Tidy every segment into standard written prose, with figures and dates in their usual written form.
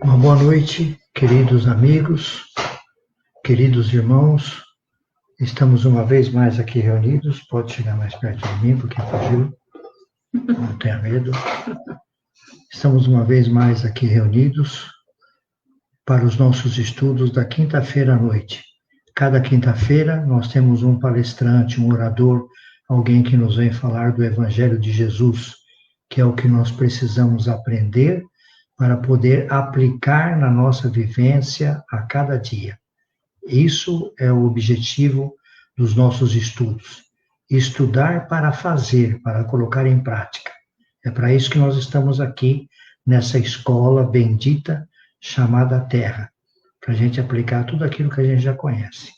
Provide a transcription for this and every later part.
Uma boa noite, queridos amigos, queridos irmãos. Estamos uma vez mais aqui reunidos. Pode chegar mais perto de mim, porque fugiu. Não tenha medo. Estamos uma vez mais aqui reunidos para os nossos estudos da quinta-feira à noite. Cada quinta-feira nós temos um palestrante, um orador, alguém que nos vem falar do Evangelho de Jesus, que é o que nós precisamos aprender para poder aplicar na nossa vivência a cada dia. Isso é o objetivo dos nossos estudos. Estudar para fazer, para colocar em prática. É para isso que nós estamos aqui, nessa escola bendita chamada Terra, para a gente aplicar tudo aquilo que a gente já conhece.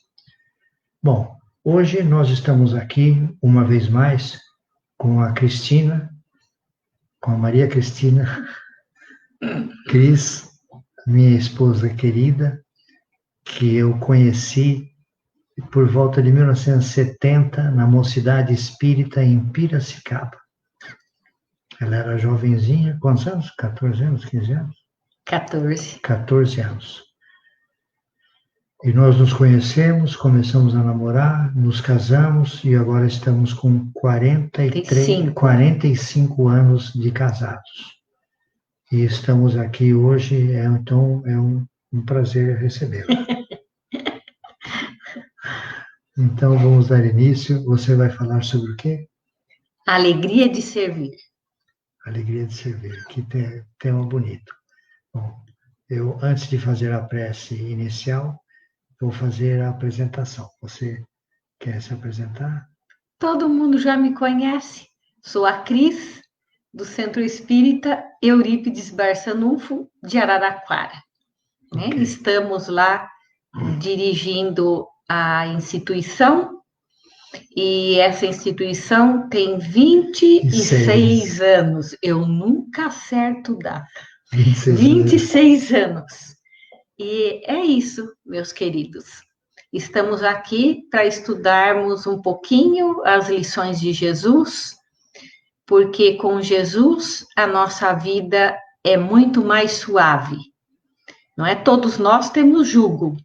Bom, hoje nós estamos aqui, uma vez mais, com a Cristina, com a Maria Cristina, Cris, minha esposa querida, que eu conheci por volta de 1970, na Mocidade Espírita em Piracicaba. Ela era jovenzinha, quantos anos? 14 anos, 15 anos? 14. 14 anos. E nós nos conhecemos, começamos a namorar, nos casamos e agora estamos com 45 anos de casados. E estamos aqui hoje, então é um prazer recebê-la. Então vamos dar início. Você vai falar sobre o quê? Alegria de servir. Alegria de servir. Que tema bonito. Bom, eu, antes de fazer a prece inicial, vou fazer a apresentação. Você quer se apresentar? Todo mundo já me conhece. Sou a Cris, do Centro Espírita Eurípides Barçanufo, de Araraquara. Okay. Né? Estamos lá dirigindo a instituição, e essa instituição tem 26 anos. Eu nunca acerto data. 26 anos. E é isso, meus queridos. Estamos aqui para estudarmos um pouquinho as lições de Jesus, porque com Jesus a nossa vida é muito mais suave. Não é? Todos nós temos jugo,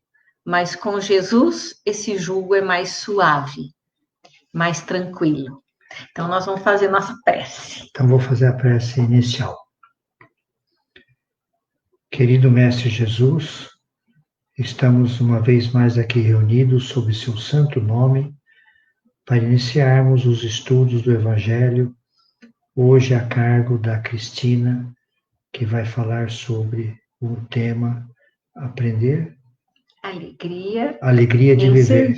mas com Jesus esse jugo é mais suave, mais tranquilo. Então nós vamos fazer nossa prece. Então vou fazer a prece inicial. Querido Mestre Jesus, estamos uma vez mais aqui reunidos sob seu santo nome para iniciarmos os estudos do Evangelho, hoje a cargo da Cristina, que vai falar sobre o tema aprender. Alegria de viver.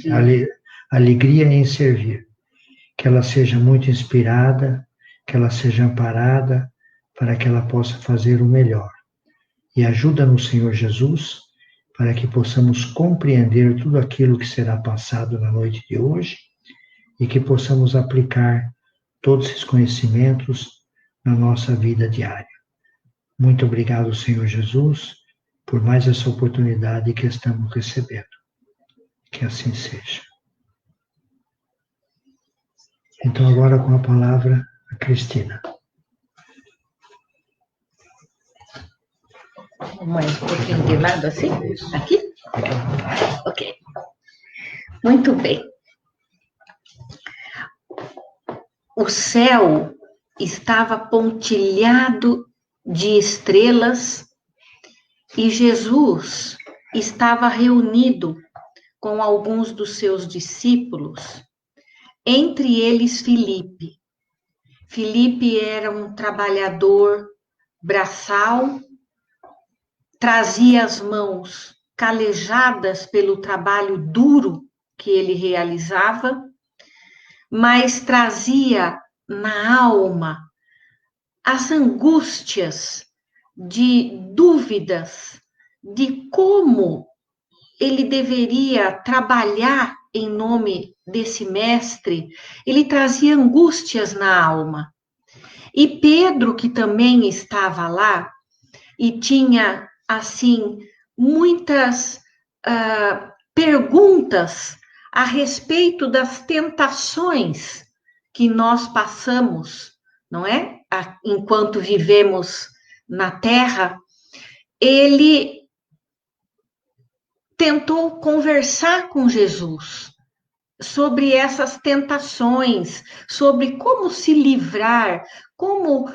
Alegria em servir. Que ela seja muito inspirada, que ela seja amparada, para que ela possa fazer o melhor. E ajuda-nos, Senhor Jesus, para que possamos compreender tudo aquilo que será passado na noite de hoje e que possamos aplicar todos esses conhecimentos na nossa vida diária. Muito obrigado, Senhor Jesus, por mais essa oportunidade que estamos recebendo. Que assim seja. Então, agora com a palavra, a Cristina. Mais um pouquinho de lado assim? Aqui? Ok. Muito bem. O céu estava pontilhado de estrelas e Jesus estava reunido com alguns dos seus discípulos, entre eles Filipe. Filipe era um trabalhador braçal, trazia as mãos calejadas pelo trabalho duro que ele realizava, mas trazia na alma as angústias de dúvidas de como ele deveria trabalhar em nome desse mestre. Ele trazia angústias na alma. E Pedro, que também estava lá, e tinha, assim, muitas perguntas a respeito das tentações que nós passamos, não é? Enquanto vivemos na Terra, ele tentou conversar com Jesus sobre essas tentações, sobre como se livrar, como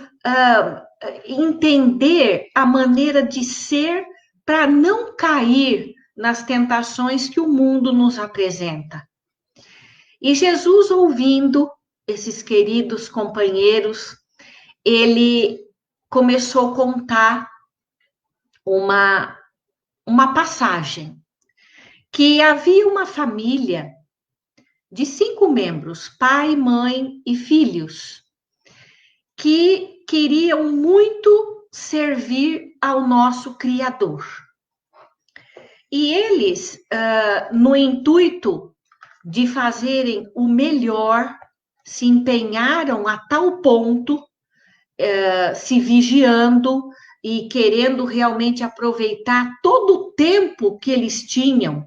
entender a maneira de ser para não cair nas tentações que o mundo nos apresenta. E Jesus, ouvindo esses queridos companheiros, ele começou a contar uma passagem, que havia uma família de 5 membros, pai, mãe e filhos, que queriam muito servir ao nosso Criador. E eles, no intuito de fazerem o melhor, se empenharam a tal ponto, se vigiando e querendo realmente aproveitar todo o tempo que eles tinham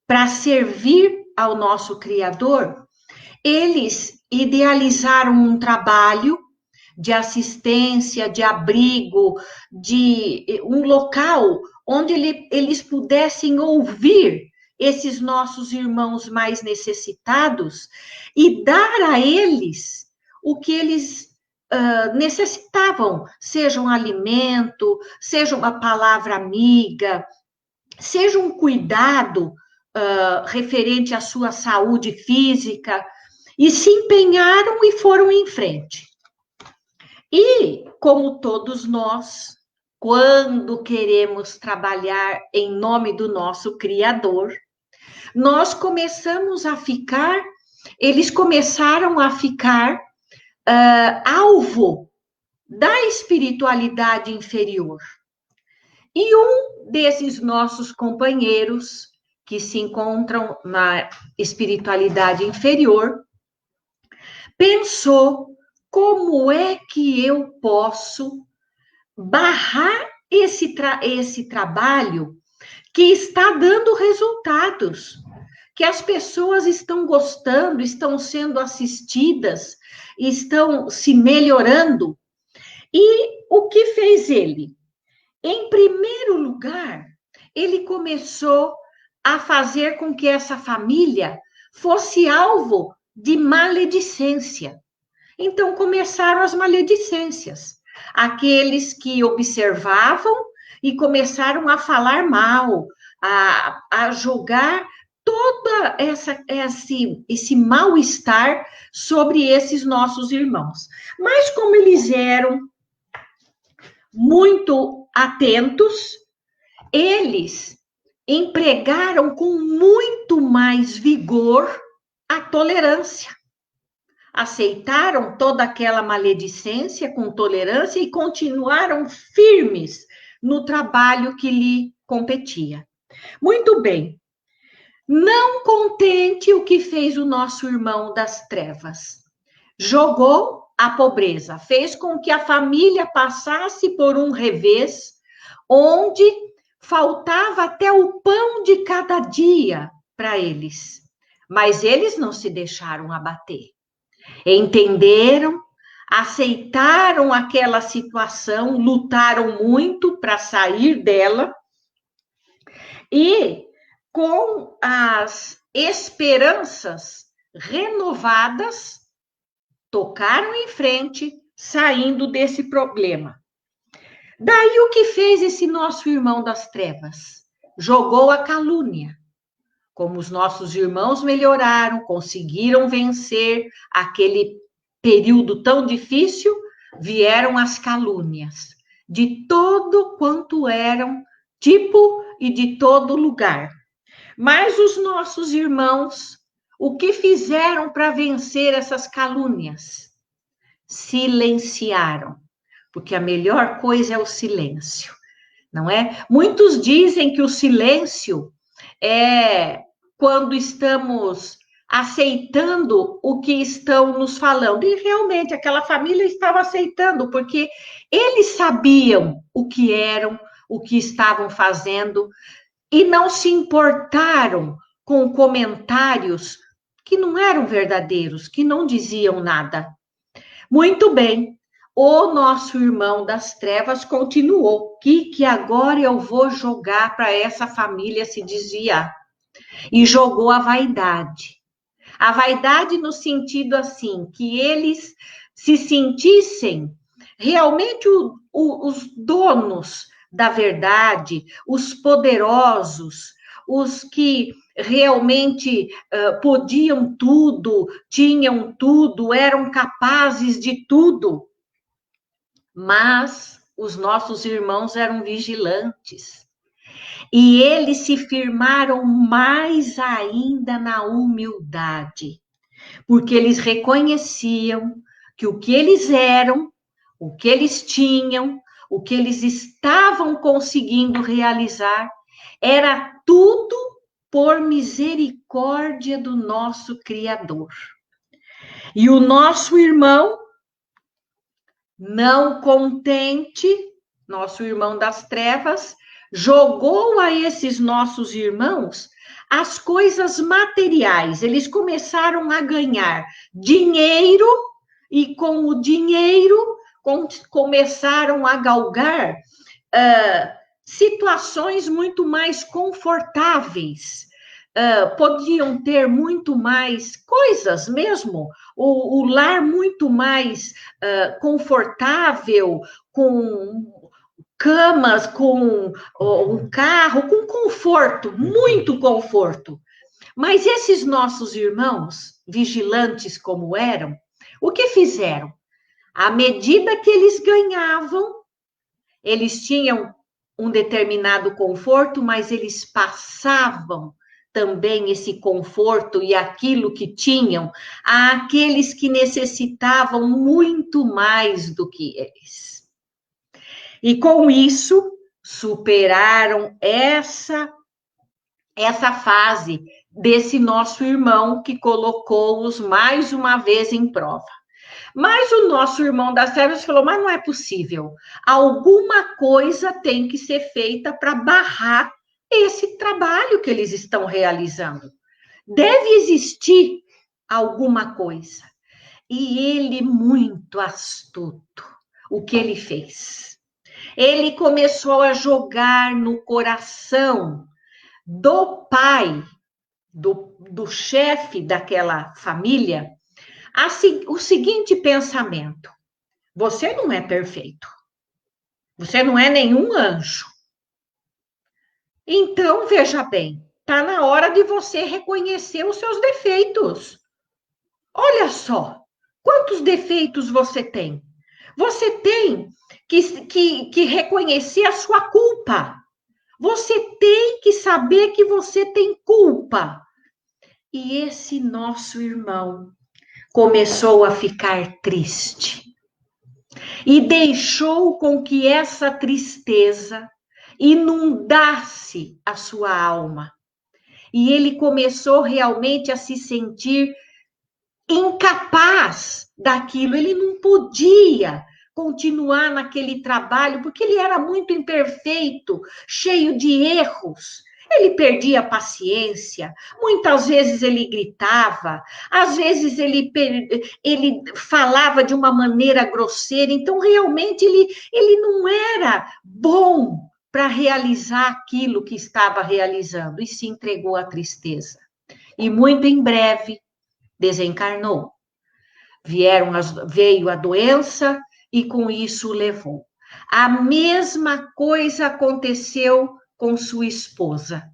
para servir ao nosso Criador. Eles idealizaram um trabalho de assistência, de abrigo, de um local onde eles pudessem ouvir esses nossos irmãos mais necessitados e dar a eles o que eles necessitavam, seja um alimento, seja uma palavra amiga, seja um cuidado referente à sua saúde física, e se empenharam e foram em frente. E, como todos nós, quando queremos trabalhar em nome do nosso Criador, eles começaram a ficar alvo da espiritualidade inferior. E um desses nossos companheiros, que se encontram na espiritualidade inferior, pensou: como é que eu posso barrar esse trabalho que está dando resultados, que as pessoas estão gostando, estão sendo assistidas, estão se melhorando? E o que fez ele? Em primeiro lugar, ele começou a fazer com que essa família fosse alvo de maledicência. Então, começaram as maledicências. Aqueles que observavam e começaram a falar mal, a jogar todo esse mal-estar sobre esses nossos irmãos. Mas como eles eram muito atentos, eles empregaram com muito mais vigor a tolerância. Aceitaram toda aquela maledicência com tolerância e continuaram firmes no trabalho que lhe competia. Muito bem. Não contente, o que fez o nosso irmão das trevas? Jogou a pobreza, fez com que a família passasse por um revés, onde faltava até o pão de cada dia para eles. Mas eles não se deixaram abater. Entenderam, aceitaram aquela situação, lutaram muito para sair dela e, com as esperanças renovadas, tocaram em frente, saindo desse problema. Daí o que fez esse nosso irmão das trevas? Jogou a calúnia. Como os nossos irmãos melhoraram, conseguiram vencer aquele período tão difícil, vieram as calúnias, de todo quanto eram, tipo e de todo lugar. Mas os nossos irmãos, o que fizeram para vencer essas calúnias? Silenciaram, porque a melhor coisa é o silêncio, não é? Muitos dizem que o silêncio é quando estamos aceitando o que estão nos falando. E realmente aquela família estava aceitando, porque eles sabiam o que eram, o que estavam fazendo, e não se importaram com comentários que não eram verdadeiros, que não diziam nada. Muito bem, o nosso irmão das trevas continuou. Que agora eu vou jogar para essa família se desviar? E jogou a vaidade. A vaidade no sentido assim, que eles se sentissem realmente os donos da verdade, os poderosos, os que realmente podiam tudo, tinham tudo, eram capazes de tudo. Mas os nossos irmãos eram vigilantes. E eles se firmaram mais ainda na humildade, porque eles reconheciam que o que eles eram, o que eles tinham, o que eles estavam conseguindo realizar, era tudo por misericórdia do nosso Criador. E o nosso irmão, não contente, nosso irmão das trevas, jogou a esses nossos irmãos as coisas materiais. Eles começaram a ganhar dinheiro e com o dinheiro começaram a galgar situações muito mais confortáveis. Podiam ter muito mais coisas mesmo, o lar muito mais confortável, com camas, com um carro, com conforto, muito conforto. Mas esses nossos irmãos, vigilantes como eram, o que fizeram? À medida que eles ganhavam, eles tinham um determinado conforto, mas eles passavam também esse conforto e aquilo que tinham àqueles que necessitavam muito mais do que eles. E com isso, superaram essa fase desse nosso irmão que colocou-os mais uma vez em prova. Mas o nosso irmão das trevas falou, mas não é possível. Alguma coisa tem que ser feita para barrar esse trabalho que eles estão realizando. Deve existir alguma coisa. E ele, muito astuto, o que ele fez? Ele começou a jogar no coração do pai, do chefe daquela família, o seguinte pensamento: você não é perfeito, você não é nenhum anjo. Então, veja bem, está na hora de você reconhecer os seus defeitos. Olha só, quantos defeitos você tem? Você tem que reconhecer a sua culpa. Você tem que saber que você tem culpa. E esse nosso irmão começou a ficar triste. E deixou com que essa tristeza inundasse a sua alma. E ele começou realmente a se sentir incapaz daquilo. Ele não podia continuar naquele trabalho, porque ele era muito imperfeito, cheio de erros. Ele perdia a paciência, muitas vezes ele gritava, às vezes ele falava de uma maneira grosseira, então realmente ele não era bom para realizar aquilo que estava realizando, e se entregou à tristeza. E muito em breve desencarnou. Veio a doença e com isso o levou. A mesma coisa aconteceu com sua esposa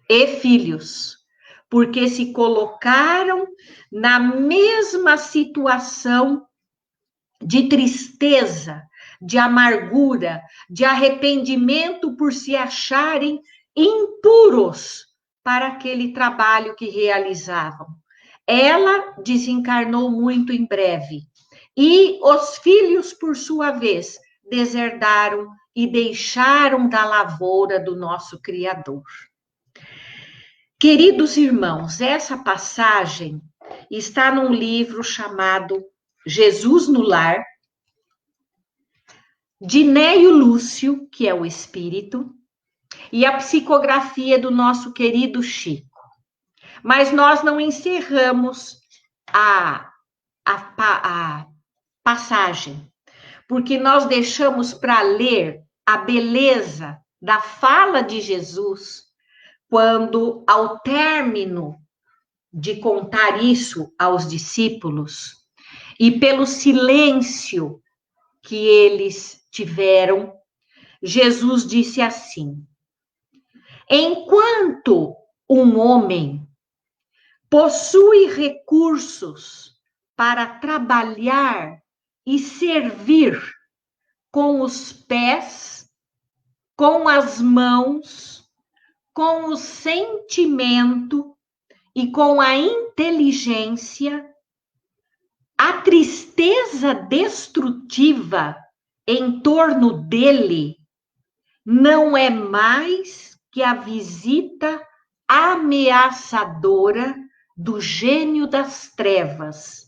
e filhos, porque se colocaram na mesma situação de tristeza, de amargura, de arrependimento por se acharem impuros para aquele trabalho que realizavam. Ela desencarnou muito em breve. E os filhos, por sua vez, deserdaram e deixaram da lavoura do nosso Criador. Queridos irmãos, essa passagem está num livro chamado Jesus no Lar, de Neio Lúcio, que é o espírito, e a psicografia do nosso querido Chico. Mas nós não encerramos a passagem, porque nós deixamos para ler a beleza da fala de Jesus, quando, ao término de contar isso aos discípulos, e pelo silêncio que eles tiveram, Jesus disse assim: enquanto um homem possui recursos para trabalhar e servir com os pés, com as mãos, com o sentimento e com a inteligência, a tristeza destrutiva em torno dele não é mais que a visita ameaçadora do gênio das trevas,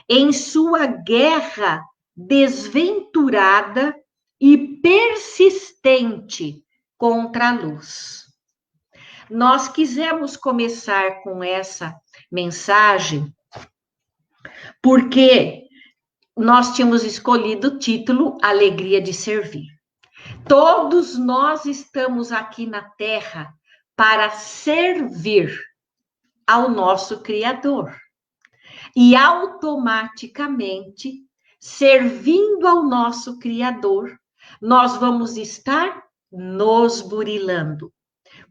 em sua guerra desventurada e persistente contra a luz. Nós quisemos começar com essa mensagem porque nós tínhamos escolhido o título Alegria de Servir. Todos nós estamos aqui na Terra para servir ao nosso Criador. E automaticamente, servindo ao nosso Criador, nós vamos estar nos burilando.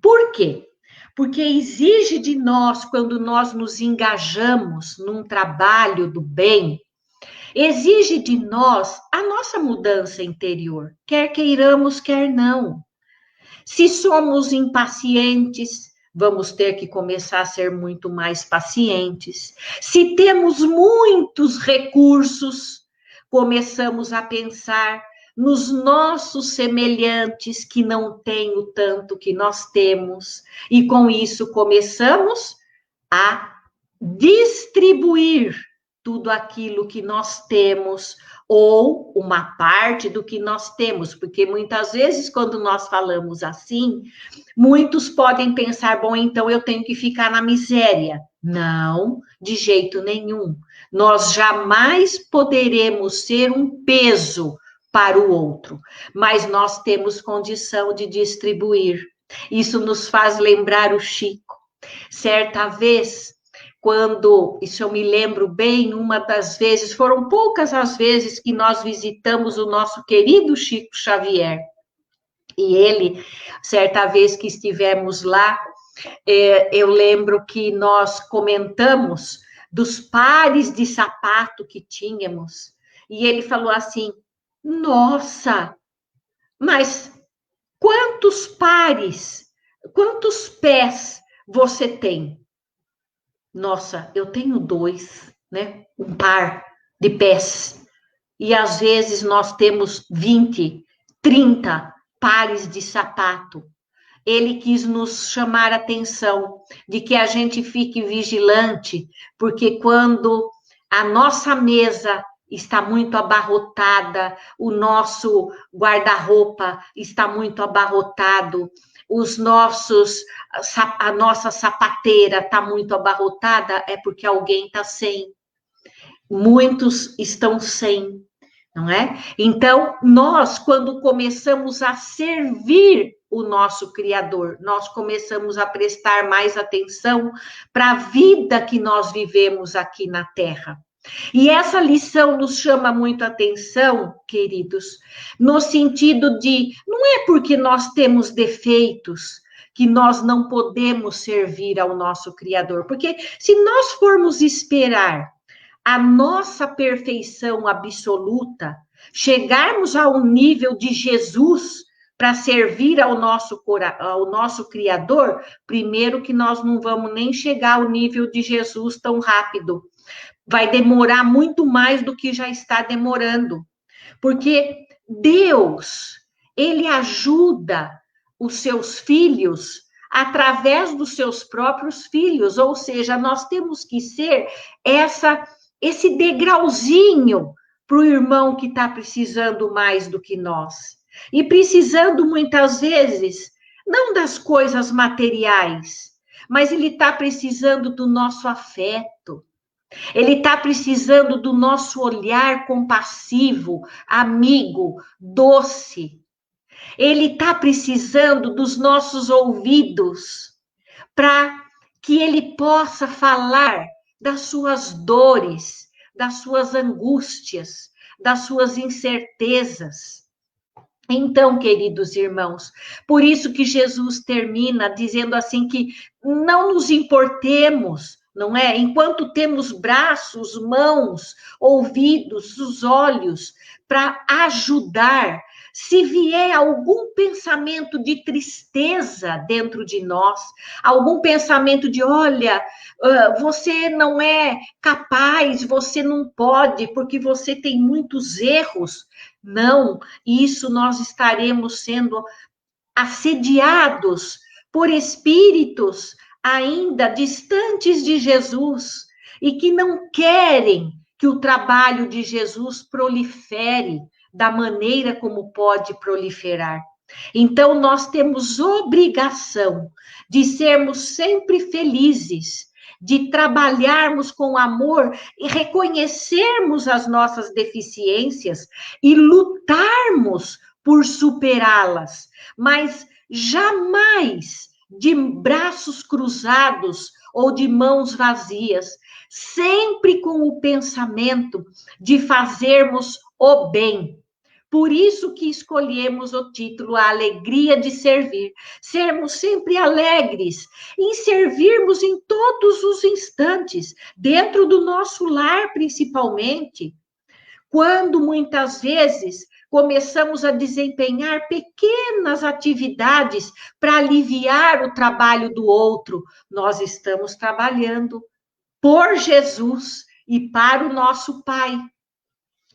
Por quê? Porque exige de nós, quando nós nos engajamos num trabalho do bem, exige de nós a nossa mudança interior, quer queiramos, quer não. Se somos impacientes, vamos ter que começar a ser muito mais pacientes. Se temos muitos recursos, começamos a pensar nos nossos semelhantes que não têm o tanto que nós temos, e com isso começamos a distribuir tudo aquilo que nós temos, ou uma parte do que nós temos, porque muitas vezes, quando nós falamos assim, muitos podem pensar, bom, então eu tenho que ficar na miséria. Não, de jeito nenhum. Nós jamais poderemos ser um peso para o outro, mas nós temos condição de distribuir. Isso nos faz lembrar o Chico. Certa vez, quando, isso eu me lembro bem, uma das vezes, foram poucas as vezes que nós visitamos o nosso querido Chico Xavier. E ele, certa vez que estivemos lá, eu lembro que nós comentamos dos pares de sapato que tínhamos. E ele falou assim: nossa, mas quantos pares, quantos pés você tem? Nossa, eu tenho 2, né? Um par de pés. E às vezes nós temos 20, 30 pares de sapato. Ele quis nos chamar a atenção de que a gente fique vigilante, porque quando a nossa mesa está muito abarrotada, o nosso guarda-roupa está muito abarrotado, a nossa sapateira está muito abarrotada, é porque alguém está sem. Muitos estão sem, não é? Então, nós, quando começamos a servir o nosso Criador, nós começamos a prestar mais atenção para a vida que nós vivemos aqui na Terra. E essa lição nos chama muito a atenção, queridos, no sentido de, não é porque nós temos defeitos que nós não podemos servir ao nosso Criador, porque se nós formos esperar a nossa perfeição absoluta, chegarmos ao nível de Jesus para servir ao nosso Criador, primeiro que nós não vamos nem chegar ao nível de Jesus tão rápido. Vai demorar muito mais do que já está demorando. Porque Deus, Ele ajuda os seus filhos através dos seus próprios filhos. Ou seja, nós temos que ser esse degrauzinho para o irmão que está precisando mais do que nós. E precisando, muitas vezes, não das coisas materiais, mas ele está precisando do nosso afeto. Ele está precisando do nosso olhar compassivo, amigo, doce. Ele está precisando dos nossos ouvidos para que ele possa falar das suas dores, das suas angústias, das suas incertezas. Então, queridos irmãos, por isso que Jesus termina dizendo assim que não nos importemos, não é? Enquanto temos braços, mãos, ouvidos, os olhos para ajudar, se vier algum pensamento de tristeza dentro de nós, algum pensamento de, olha, você não é capaz, você não pode, porque você tem muitos erros. Não, isso nós estaremos sendo assediados por espíritos ainda distantes de Jesus e que não querem que o trabalho de Jesus prolifere da maneira como pode proliferar. Então, nós temos obrigação de sermos sempre felizes, de trabalharmos com amor e reconhecermos as nossas deficiências e lutarmos por superá-las, mas jamais de braços cruzados ou de mãos vazias, sempre com o pensamento de fazermos o bem. Por isso que escolhemos o título A Alegria de Servir. Sermos sempre alegres em servirmos em todos os instantes, dentro do nosso lar principalmente, quando muitas vezes começamos a desempenhar pequenas atividades para aliviar o trabalho do outro, nós estamos trabalhando por Jesus e para o nosso Pai,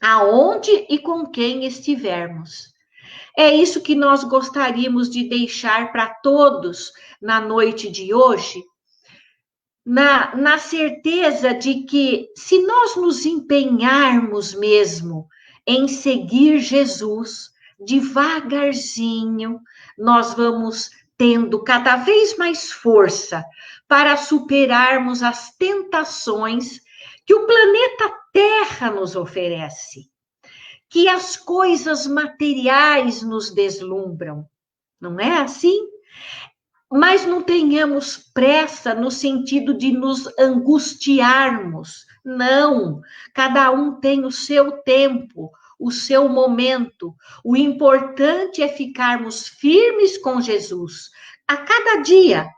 aonde e com quem estivermos. É isso que nós gostaríamos de deixar para todos na noite de hoje, na certeza de que, se nós nos empenharmos mesmo em seguir Jesus, devagarzinho, nós vamos tendo cada vez mais força para superarmos as tentações que o planeta Terra nos oferece, que as coisas materiais nos deslumbram, não é assim? Mas não tenhamos pressa no sentido de nos angustiarmos. Não, cada um tem o seu tempo, o seu momento. O importante é ficarmos firmes com Jesus. A cada dia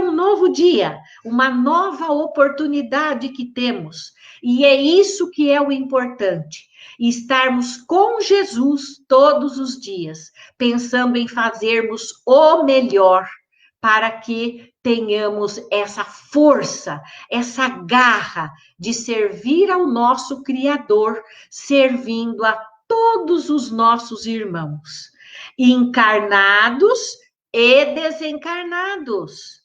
um novo dia, uma nova oportunidade que temos. E é isso que é o importante. Estarmos com Jesus todos os dias, pensando em fazermos o melhor, para que tenhamos essa força, essa garra de servir ao nosso Criador, servindo a todos os nossos irmãos, encarnados e desencarnados.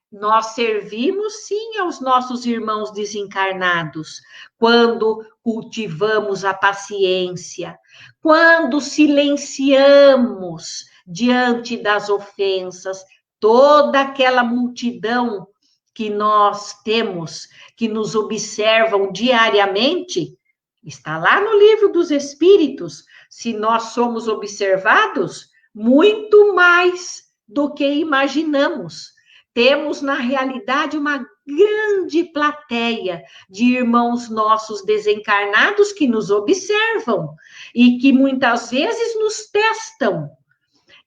Nós servimos, sim, aos nossos irmãos desencarnados, quando cultivamos a paciência, quando silenciamos diante das ofensas toda aquela multidão que nós temos, que nos observam diariamente. Está lá no Livro dos Espíritos. Se nós somos observados, muito mais do que imaginamos. Temos, na realidade, uma grande plateia de irmãos nossos desencarnados que nos observam e que muitas vezes nos testam,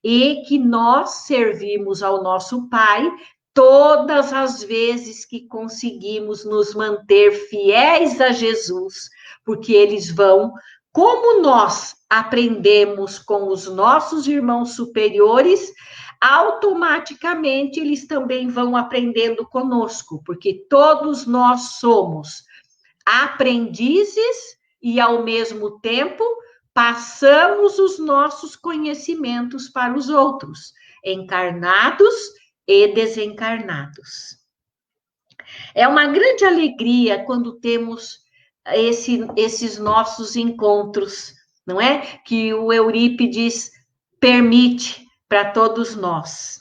e que nós servimos ao nosso Pai todas as vezes que conseguimos nos manter fiéis a Jesus, porque eles vão, como nós aprendemos com os nossos irmãos superiores, automaticamente eles também vão aprendendo conosco, porque todos nós somos aprendizes e, ao mesmo tempo, passamos os nossos conhecimentos para os outros, encarnados e desencarnados. É uma grande alegria quando temos esses nossos encontros, não é? Que o Eurípides permite para todos nós.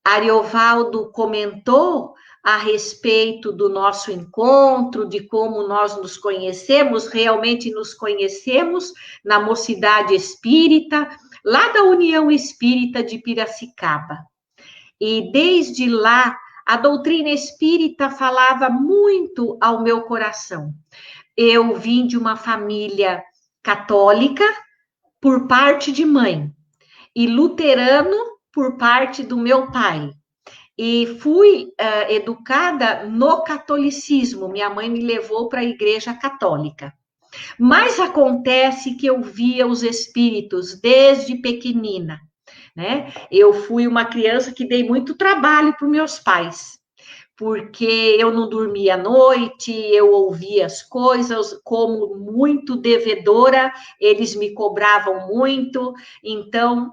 Ariovaldo comentou a respeito do nosso encontro, de como nós nos conhecemos, realmente nos conhecemos na Mocidade Espírita, lá da União Espírita de Piracicaba. E desde lá, a doutrina espírita falava muito ao meu coração. Eu vim de uma família católica por parte de mãe e luterano por parte do meu pai. E fui educada no catolicismo. Minha mãe me levou para a igreja católica. Mas acontece que eu via os espíritos desde pequenina, né? Eu fui uma criança que dei muito trabalho para os meus pais, porque eu não dormia à noite, eu ouvia as coisas, como muito devedora, eles me cobravam muito, então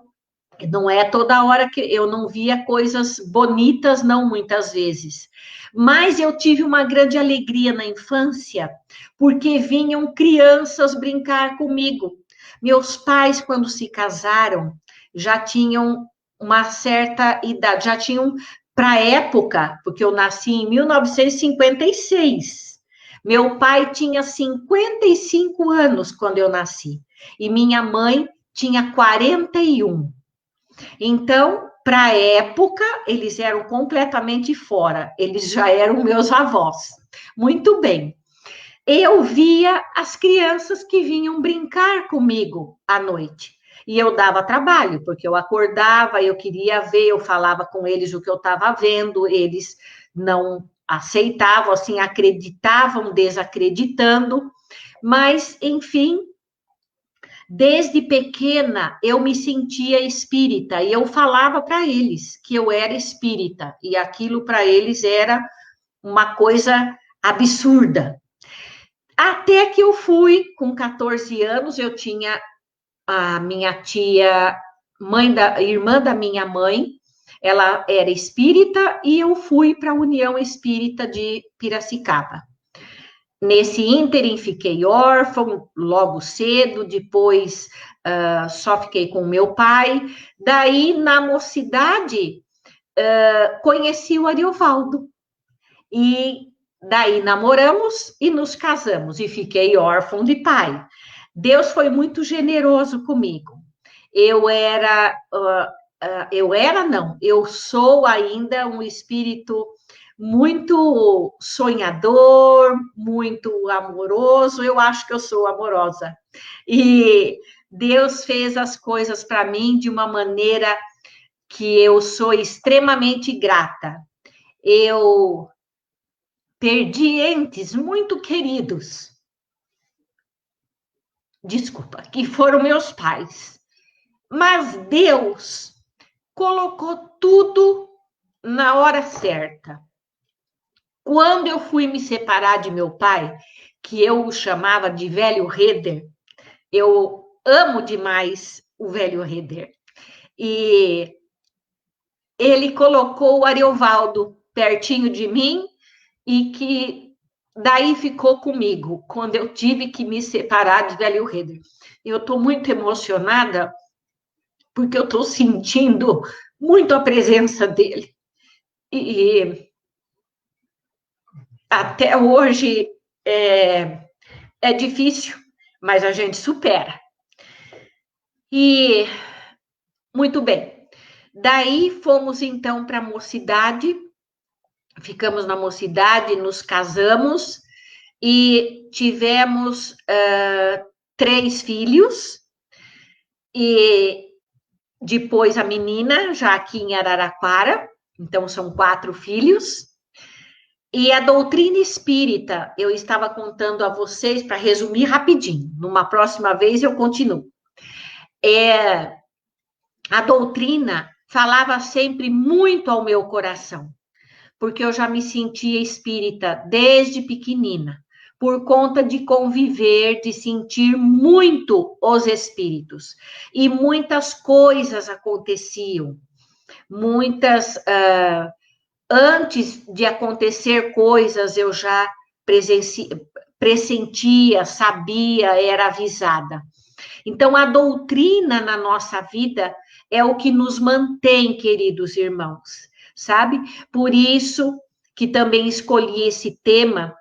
não é toda hora que eu não via coisas bonitas, não muitas vezes. Mas eu tive uma grande alegria na infância, porque vinham crianças brincar comigo. Meus pais, quando se casaram, já tinham uma certa idade, já tinham, para a época, porque eu nasci em 1956. Meu pai tinha 55 anos quando eu nasci, e minha mãe tinha 41. Então, para a época, eles eram completamente fora, eles já eram meus avós. Muito bem. Eu via as crianças que vinham brincar comigo à noite. E eu dava trabalho, porque eu acordava, eu queria ver, eu falava com eles o que eu estava vendo, eles não aceitavam, assim, acreditavam, desacreditando. Mas, enfim, desde pequena, eu me sentia espírita e eu falava para eles que eu era espírita e aquilo para eles era uma coisa absurda. Até que eu fui, com 14 anos, eu tinha a minha tia, irmã da minha mãe, ela era espírita e eu fui para a União Espírita de Piracicaba. Nesse ínterim, fiquei órfão logo cedo, depois só fiquei com meu pai. Daí, na mocidade, conheci o Ariovaldo. E daí namoramos e nos casamos, e fiquei órfão de pai. Deus foi muito generoso comigo. Eu sou ainda um espírito muito sonhador, muito amoroso, eu acho que eu sou amorosa. E Deus fez as coisas para mim de uma maneira que eu sou extremamente grata. Eu perdi entes muito queridos, desculpa, que foram meus pais. Mas Deus colocou tudo na hora certa. Quando eu fui me separar de meu pai, que eu o chamava de velho Reder, eu amo demais o velho Reder, e ele colocou o Ariovaldo pertinho de mim e que daí ficou comigo, quando eu tive que me separar de velho Reder. Eu estou muito emocionada, porque eu estou sentindo muito a presença dele. E até hoje é difícil, mas a gente supera. E muito bem. Daí fomos então para a mocidade, ficamos na mocidade, nos casamos e tivemos 3 filhos. E depois a menina, já aqui em Araraquara, então são 4 filhos. E a doutrina espírita, eu estava contando a vocês, para resumir rapidinho, numa próxima vez eu continuo. A doutrina falava sempre muito ao meu coração, porque eu já me sentia espírita desde pequenina, por conta de conviver, de sentir muito os espíritos. E muitas coisas aconteciam, antes de acontecer coisas, eu já pressentia, sabia, era avisada. Então, a doutrina na nossa vida é o que nos mantém, queridos irmãos. sabe? Por isso que também escolhi esse tema,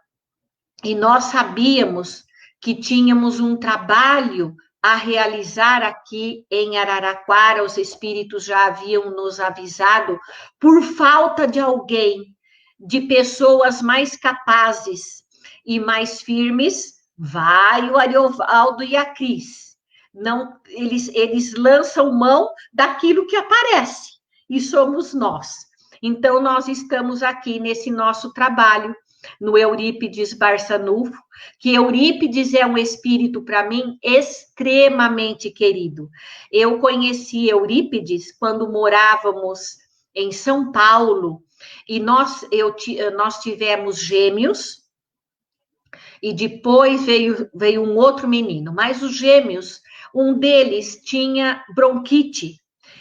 e nós sabíamos que tínhamos um trabalho a realizar aqui em Araraquara, os espíritos já haviam nos avisado, por falta de alguém, de pessoas mais capazes e mais firmes, vai o Ariovaldo e a Cris. Não, eles lançam mão daquilo que aparece, e somos nós. Então, nós estamos aqui nesse nosso trabalho, no Eurípides Barçanufo, que Eurípides é um espírito, para mim, extremamente querido. Eu conheci Eurípides quando morávamos em São Paulo, e nós tivemos gêmeos, e depois veio um outro menino, mas os gêmeos, um deles tinha bronquite,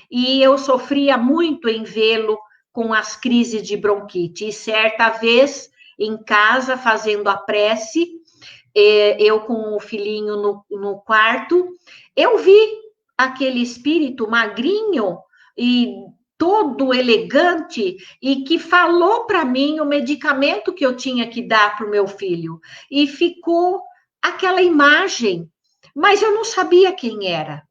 e eu sofria muito em vê-lo com as crises de bronquite, e certa vez, em casa, fazendo a prece, eu com o filhinho no quarto, eu vi aquele espírito magrinho e todo elegante, e que falou para mim o medicamento que eu tinha que dar para o meu filho, e ficou aquela imagem, mas eu não sabia quem era.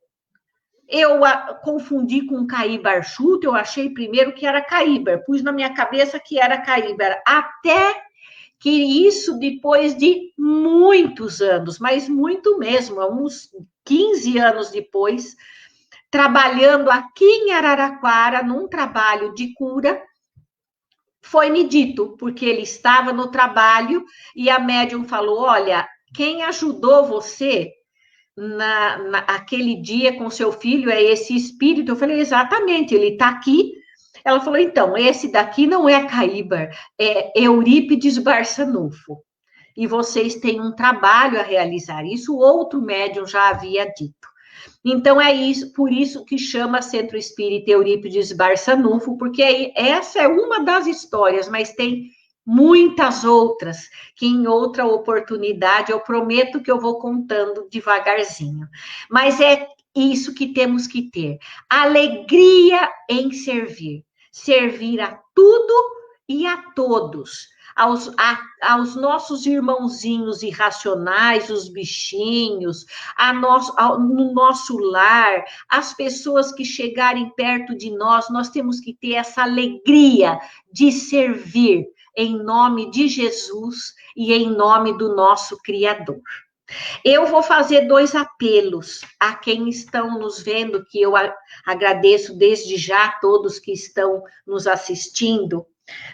Eu confundi com Caíbar Chuto, eu achei primeiro que era Caíbar, pus na minha cabeça que era Caíbar, até que isso depois de muitos anos, mas muito mesmo, uns 15 anos depois, trabalhando aqui em Araraquara, num trabalho de cura, foi-me dito, porque ele estava no trabalho e a médium falou, olha, quem ajudou você aquele dia com seu filho é esse espírito. Eu falei, exatamente, ele está aqui. Ela falou, então, esse daqui não é Caíbar, é Eurípides Barçanufo. E vocês têm um trabalho a realizar. Isso outro médium já havia dito. Então, é isso, por isso que chama Centro Espírita Eurípides Barçanufo, porque essa é uma das histórias, mas tem muitas outras, que em outra oportunidade eu prometo que eu vou contando devagarzinho. Mas é isso que temos que ter, alegria em servir, servir a tudo e a todos, aos nossos irmãozinhos irracionais, os bichinhos, no nosso lar, as pessoas que chegarem perto de nós, nós temos que ter essa alegria de servir, em nome de Jesus e em nome do nosso Criador. Eu vou fazer 2 apelos a quem estão nos vendo, que eu agradeço desde já a todos que estão nos assistindo.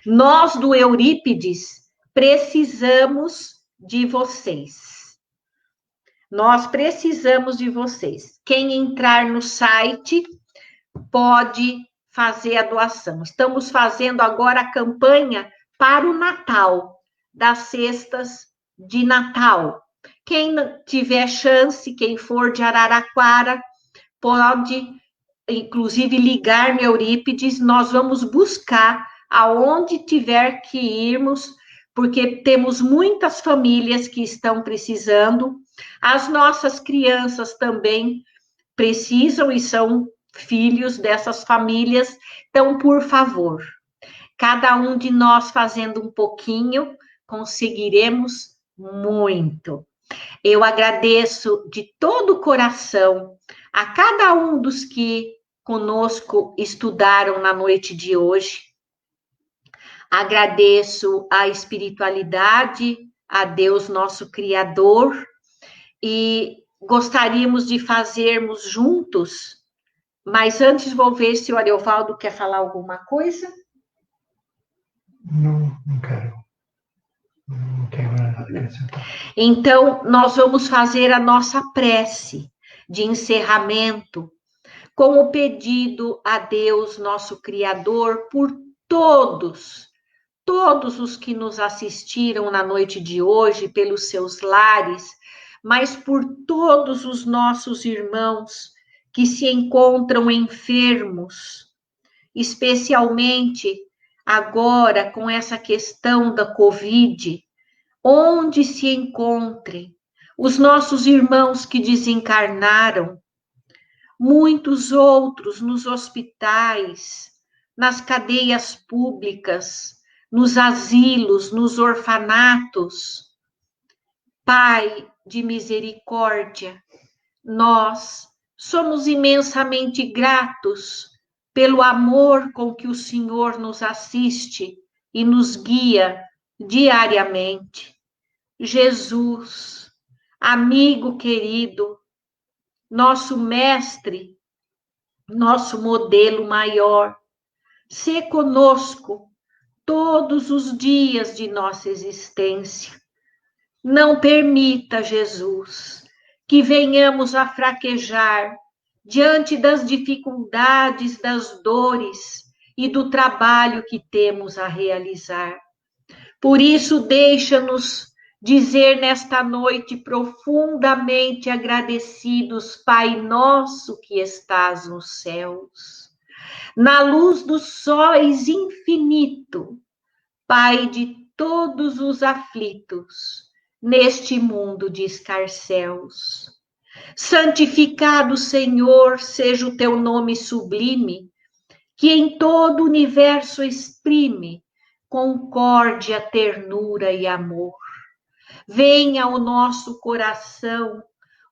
Nós, do Eurípides, precisamos de vocês. Nós precisamos de vocês. Quem entrar no site pode fazer a doação. Estamos fazendo agora a campanha para o Natal, das cestas de Natal. Quem tiver chance, quem for de Araraquara, pode, inclusive, ligar no Eurípides, nós vamos buscar aonde tiver que irmos, porque temos muitas famílias que estão precisando, as nossas crianças também precisam e são filhos dessas famílias, então, por favor, cada um de nós fazendo um pouquinho, conseguiremos muito. Eu agradeço de todo o coração a cada um dos que conosco estudaram na noite de hoje. Agradeço a espiritualidade, a Deus, nosso Criador, e gostaríamos de fazermos juntos, mas antes vou ver se o Ariovaldo quer falar alguma coisa. Não quero. Não tenho nada a acrescentar. Então, nós vamos fazer a nossa prece de encerramento com o pedido a Deus, nosso Criador, por todos os que nos assistiram na noite de hoje, pelos seus lares, mas por todos os nossos irmãos que se encontram enfermos, especialmente agora com essa questão da Covid, onde se encontrem os nossos irmãos que desencarnaram, muitos outros nos hospitais, nas cadeias públicas, nos asilos, nos orfanatos. Pai de misericórdia, nós somos imensamente gratos pelo amor com que o Senhor nos assiste e nos guia diariamente. Jesus, amigo querido, nosso mestre, nosso modelo maior, sê conosco todos os dias de nossa existência. Não permita, Jesus, que venhamos a fraquejar diante das dificuldades, das dores e do trabalho que temos a realizar. Por isso, deixa-nos dizer nesta noite profundamente agradecidos, Pai nosso que estás nos céus, na luz dos sóis infinito, Pai de todos os aflitos, neste mundo de escarcéus. Santificado, Senhor, seja o teu nome sublime, que em todo o universo exprime concórdia, ternura e amor. Venha ao nosso coração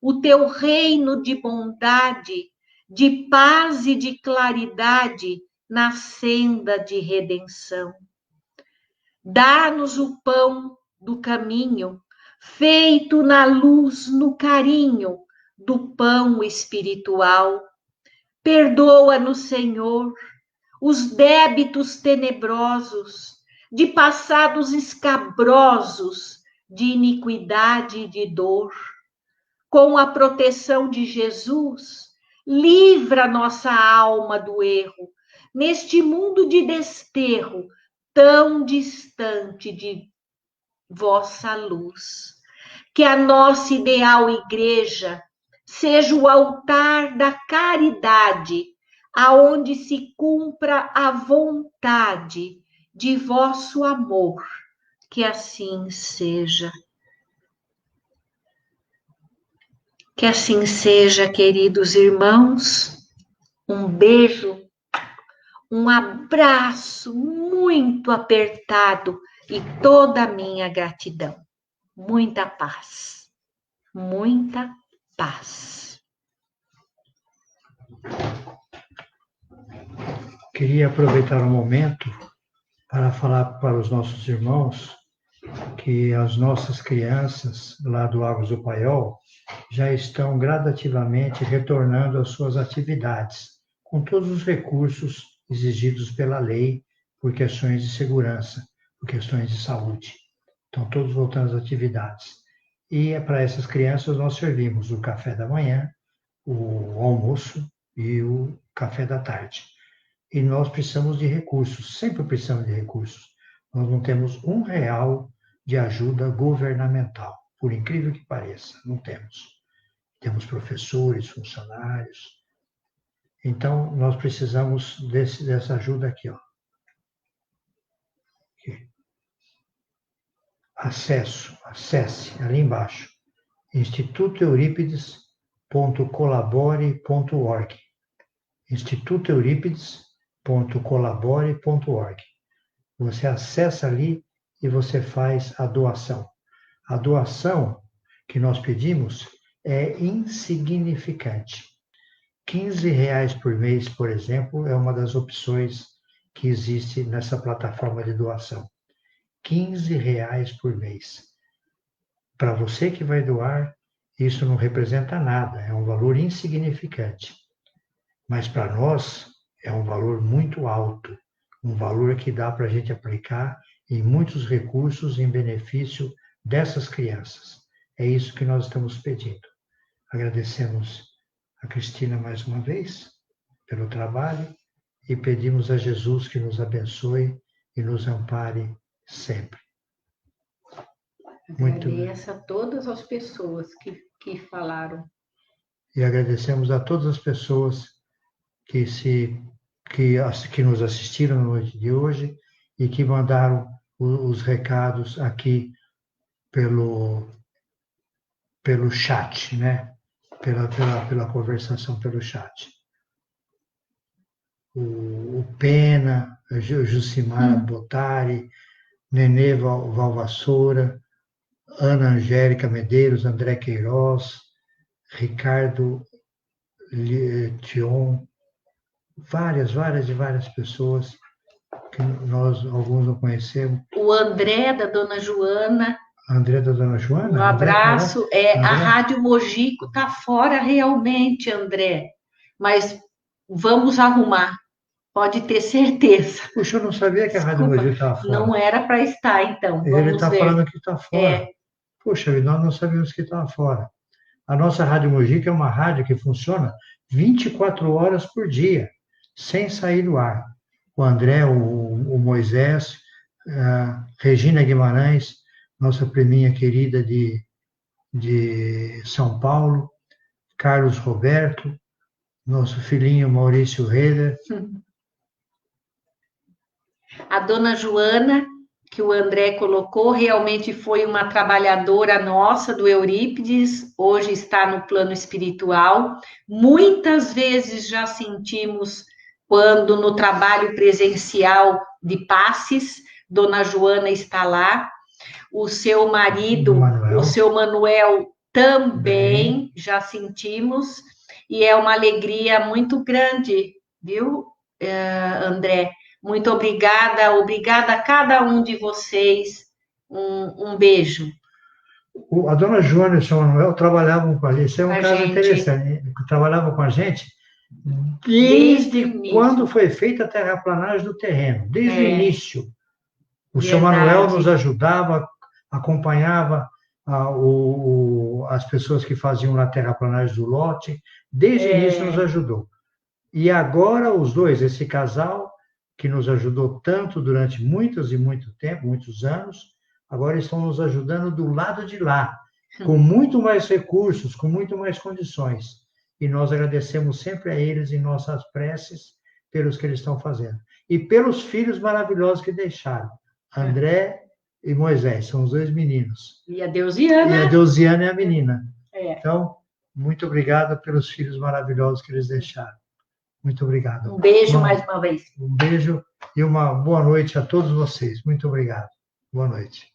o teu reino de bondade, de paz e de claridade na senda de redenção. Dá-nos o pão do caminho, feito na luz, no carinho do pão espiritual. Perdoa-nos, Senhor, os débitos tenebrosos, de passados escabrosos, de iniquidade e de dor. Com a proteção de Jesus, livra nossa alma do erro, neste mundo de desterro, tão distante de vossa luz. Que a nossa ideal igreja seja o altar da caridade, aonde se cumpra a vontade de vosso amor. Que assim seja. Que assim seja, queridos irmãos. Um beijo, um abraço muito apertado e toda a minha gratidão. Muita paz. Muita paz. Queria aproveitar o momento para falar para os nossos irmãos que as nossas crianças lá do Águas do Paiol já estão gradativamente retornando às suas atividades, com todos os recursos exigidos pela lei por questões de segurança, por questões de saúde. Estão todos voltando às atividades. E para essas crianças nós servimos o café da manhã, o almoço e o café da tarde. E nós precisamos de recursos, sempre precisamos de recursos. Nós não temos R$1 de ajuda governamental, por incrível que pareça, não temos. Temos professores, funcionários. Então, nós precisamos dessa ajuda aqui, ó. Aqui. Acesse ali embaixo, institutoeuripides.colabore.org. institutoeuripides.colabore.org. Você acessa ali e você faz a doação. A doação que nós pedimos é insignificante. R$15 por mês, por exemplo, é uma das opções que existe nessa plataforma de doação. R$15 por mês. Para você que vai doar, isso não representa nada, é um valor insignificante. Mas para nós é um valor muito alto, um valor que dá para a gente aplicar em muitos recursos em benefício dessas crianças. É isso que nós estamos pedindo. Agradecemos a Cristina mais uma vez pelo trabalho e pedimos a Jesus que nos abençoe e nos ampare sempre. Agradeço a todas as pessoas que falaram. E agradecemos a todas as pessoas que nos assistiram na noite de hoje e que mandaram os recados aqui pelo chat, né? Pela conversação pelo chat. O o Pena, a Jucimara Botari, Nenê Valvassoura, Ana Angélica Medeiros, André Queiroz, Ricardo Tion, várias pessoas que nós, alguns não conhecemos. O André, da Dona Joana. André da Dona Joana? Um abraço. André? A Rádio Mogico está fora realmente, André. Mas vamos arrumar. Pode ter certeza. Puxa, eu não sabia que a Rádio Mogico estava fora. Não era para estar, então. Ele está falando que está fora. É. Puxa, nós não sabíamos que estava fora. A nossa Rádio Mogico é uma rádio que funciona 24 horas por dia, sem sair do ar. O André, o Moisés, a Regina Guimarães, nossa priminha querida de São Paulo, Carlos Roberto, nosso filhinho Maurício Reder. A Dona Joana, que o André colocou, realmente foi uma trabalhadora nossa do Eurípides, hoje está no plano espiritual. Muitas vezes já sentimos, quando no trabalho presencial de passes, Dona Joana está lá, o seu marido, o seu Manuel, também já sentimos, e é uma alegria muito grande, viu, André? Muito obrigada a cada um de vocês. Um beijo. A Dona Joana e o seu Manuel trabalhavam com a gente. Isso é um caso interessante. Trabalhavam com a gente desde quando foi feita a terraplanagem do terreno, desde o início. O seu Manuel nos ajudava, acompanhava as pessoas que faziam a terraplanagem do lote, desde o início nos ajudou. E agora os dois, esse casal, que nos ajudou tanto durante muito tempo, muitos anos, agora estão nos ajudando do lado de lá, com muito mais recursos, com muito mais condições. E nós agradecemos sempre a eles em nossas preces pelos que eles estão fazendo. E pelos filhos maravilhosos que deixaram. André e Moisés, são os dois meninos. E a Deusiana. E a Deusiana é a menina. Então, muito obrigado pelos filhos maravilhosos que eles deixaram. Muito obrigado. Um beijo mais uma vez. Um beijo e uma boa noite a todos vocês. Muito obrigado. Boa noite.